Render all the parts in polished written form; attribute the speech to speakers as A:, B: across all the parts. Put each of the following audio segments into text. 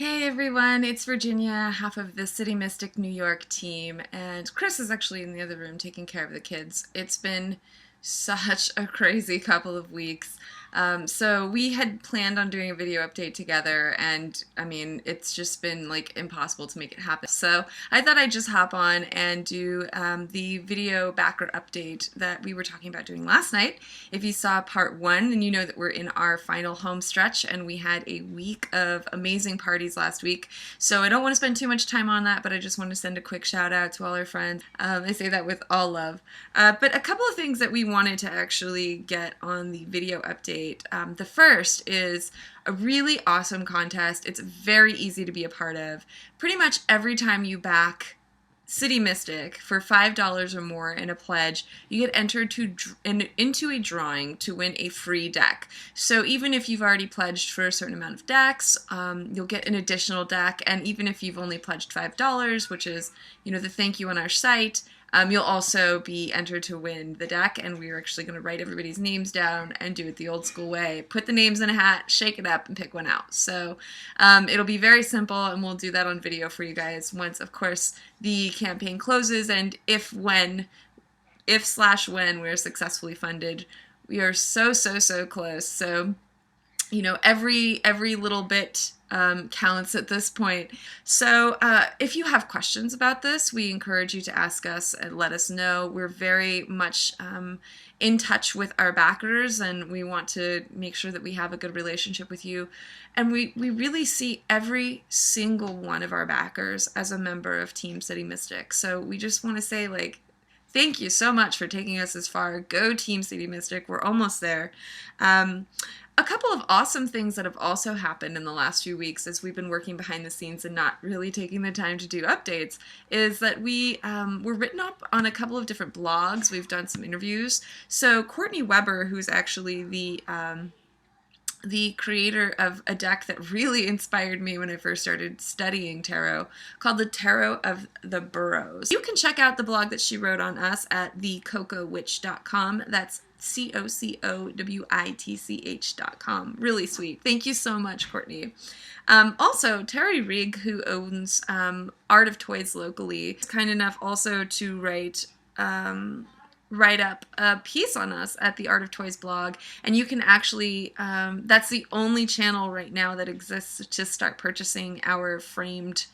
A: Hey everyone, it's Virginia, half of the City Mystic New York team, and Chris is actually in the other room taking care of the kids. It's been such a crazy couple of weeks. So we had planned on doing a video update together, and I mean, it's just been like impossible to make it happen. So I thought I'd just hop on and do the video backer update that we were talking about doing last night. If you saw part one, then you know that we're in our final home stretch, and we had a week of amazing parties last week. So I don't want to spend too much time on that, but I just want to send a quick shout out to all our friends. I say that with all love. But a couple of things that we wanted to actually get on the video update. The first is a really awesome contest. It's very easy to be a part of. Pretty much every time you back City Mystic for $5 or more in a pledge, you get entered into a drawing to win a free deck. So even if you've already pledged for a certain amount of decks, you'll get an additional deck. And even if you've only pledged $5, which is, you know, the thank you on our site, you'll also be entered to win the deck, and we're actually going to write everybody's names down and do it the old school way. Put the names in a hat, shake it up, and pick one out. So it'll be very simple, and we'll do that on video for you guys once, of course, the campaign closes, and if when we're successfully funded. We are so close. So, you know, every little bit counts at this point. So if you have questions about this, we encourage you to ask us and let us know. We're very much in touch with our backers, and we want to make sure that we have a good relationship with you. And we really see every single one of our backers as a member of Team City Mystic. So we just want to say, like, thank you so much for taking us this far. Go Team City Mystic. We're almost there. A couple of awesome things that have also happened in the last few weeks as we've been working behind the scenes and not really taking the time to do updates is that we were written up on a couple of different blogs. We've done some interviews. So Courtney Weber, who's actually the creator of a deck that really inspired me when I first started studying tarot, called the Tarot of the Burrows. You can check out the blog that she wrote on us at thecocowitch.com. That's COCOWITCH.com. Really sweet. Thank you so much, Courtney. Also, Terry Rigg, who owns Art of Toys locally, is kind enough also to write up a piece on us at the Art of Toys blog, and you can actually, that's the only channel right now that exists to start purchasing our framed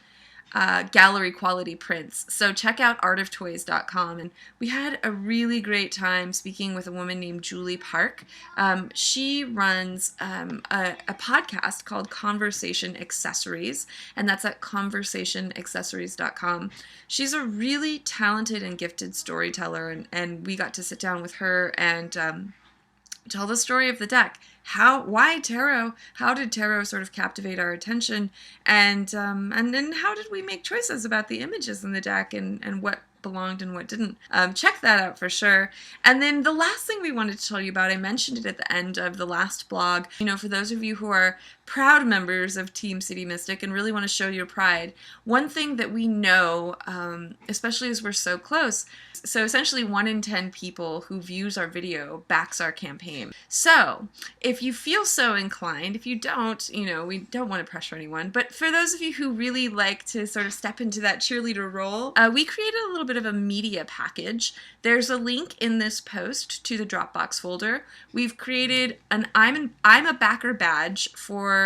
A: gallery quality prints. So check out artoftoys.com. And we had a really great time speaking with a woman named Julie Park. She runs a podcast called Conversation Accessories, and that's at conversationaccessories.com. She's a really talented and gifted storyteller, and we got to sit down with her and tell the story of the deck. Why tarot? How did tarot sort of captivate our attention? And then how did we make choices about the images in the deck and what belonged and what didn't? Check that out for sure. And then the last thing we wanted to tell you about, I mentioned it at the end of the last blog. You know, for those of you who are proud members of Team City Mystic and really want to show your pride, one thing that we know, especially as we're so close, so essentially 1 in 10 people who views our video backs our campaign. So if you feel so inclined, if you don't, you know, we don't want to pressure anyone, but for those of you who really like to sort of step into that cheerleader role, we created a little bit of a media package. There's a link in this post to the Dropbox folder. We've created an I'm a backer badge for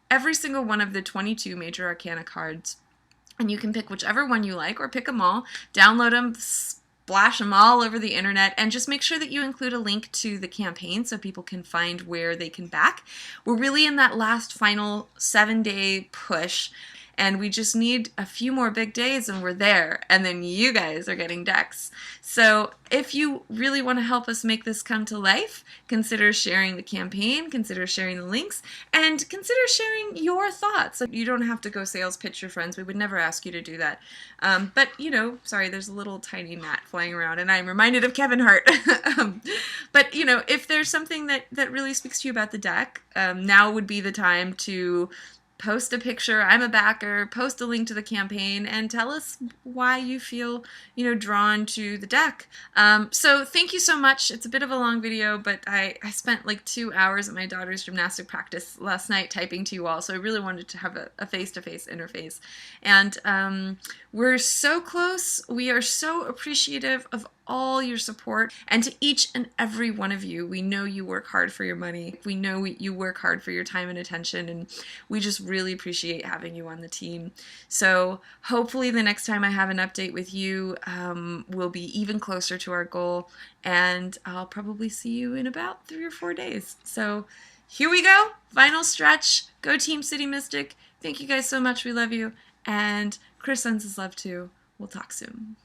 A: every single one of the 22 major arcana cards. And you can pick whichever one you like, or pick them all, download them, splash them all over the internet, and just make sure that you include a link to the campaign so people can find where they can back. We're really in that last final 7-day push, and we just need a few more big days and we're there, and then you guys are getting decks. So if you really want to help us make this come to life, consider sharing the campaign, consider sharing the links, and consider sharing your thoughts. You don't have to go sales pitch your friends. We would never ask you to do that. But, you know, sorry, there's a little tiny gnat flying around, and I'm reminded of Kevin Hart. But, you know, if there's something that really speaks to you about the deck, now would be the time to post a picture, I'm a backer, post a link to the campaign, and tell us why you feel, drawn to the deck. So thank you so much. It's a bit of a long video, but I spent like 2 hours at my daughter's gymnastic practice last night typing to you all, so I really wanted to have a face-to-face interface. And we're so close. We are so appreciative of all your support, and to each and every one of you. We know you work hard for your money. We know you work hard for your time and attention, and we just really appreciate having you on the team. So hopefully the next time I have an update with you, we'll be even closer to our goal, and I'll probably see you in about 3 or 4 days. So here we go. Final stretch. Go Team City Mystic. Thank you guys so much. We love you. And Chris sends his love too. We'll talk soon.